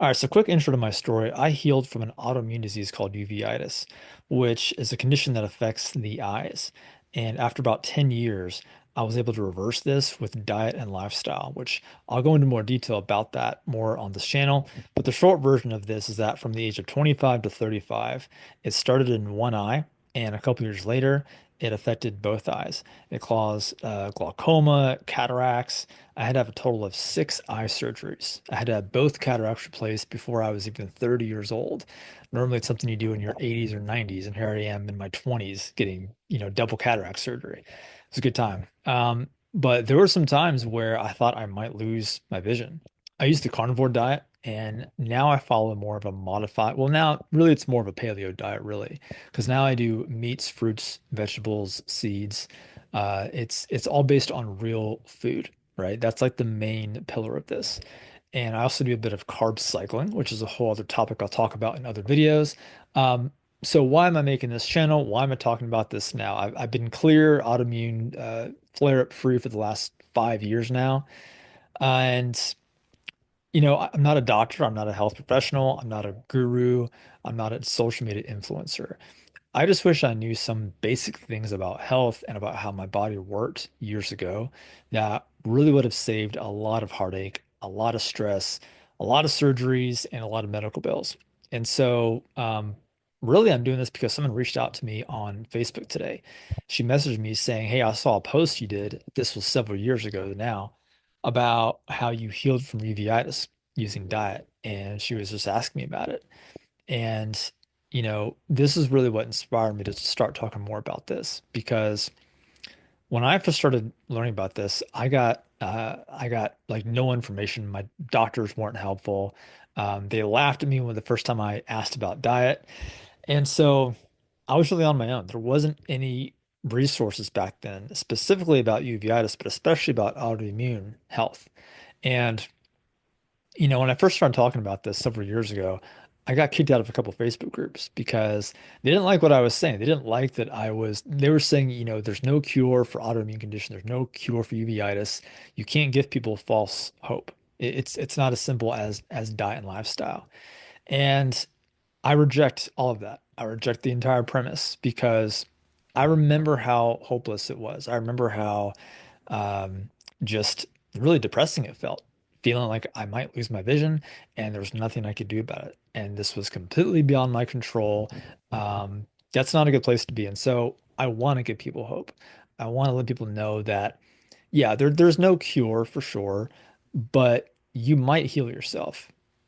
All right, so quick intro to my story. I healed from an autoimmune disease called uveitis, which is a condition that affects the eyes. And after about 10 years, I was able to reverse this with diet and lifestyle, which I'll go into more detail about that more on this channel. But the short version of this is that from the age of 25 to 35, it started in one eye, and a couple years later, it affected both eyes. It caused glaucoma, cataracts. I had to have a total of six eye surgeries. I had to have both cataracts replaced before I was even 30 years old. Normally, it's something you do in your 80s or 90s, and here I am in my 20s getting, double cataract surgery. It was a good time. But there were some times where I thought I might lose my vision. I used the carnivore diet, and now I follow more of a modified, well, now really it's more of a paleo diet, really, because now I do meats, fruits, vegetables, seeds. It's all based on real food, right? That's like the main pillar of this. And I also do a bit of carb cycling, which is a whole other topic I'll talk about in other videos. Um, so why am I making this channel? Why am I talking about this now? I've been clear autoimmune flare-up free for the last 5 years now. And I'm not a doctor, I'm not a health professional, I'm not a guru, I'm not a social media influencer. I just wish I knew some basic things about health and about how my body worked years ago that really would have saved a lot of heartache, a lot of stress, a lot of surgeries, and a lot of medical bills. And so, really, I'm doing this because someone reached out to me on Facebook today. She messaged me saying, "Hey, I saw a post you did. This was several years ago now, about how you healed from uveitis using diet." And she was just asking me about it. And, this is really what inspired me to start talking more about this because when I first started learning about this, I got like no information. My doctors weren't helpful. They laughed at me when the first time I asked about diet. And so I was really on my own. There wasn't any resources back then, specifically about uveitis, but especially about autoimmune health. And when I first started talking about this several years ago, I got kicked out of a couple of Facebook groups because they didn't like what I was saying. They didn't like that they were saying, there's no cure for autoimmune condition. There's no cure for uveitis. You can't give people false hope. It's not as simple as diet and lifestyle. And I reject all of that. I reject the entire premise because I remember how hopeless it was. I remember how um, just really depressing it felt, feeling like I might lose my vision and there was nothing I could do about it. And this was completely beyond my control. That's not a good place to be. And so I want to give people hope. I want to let people know that, yeah, there's no cure for sure, but you might heal yourself.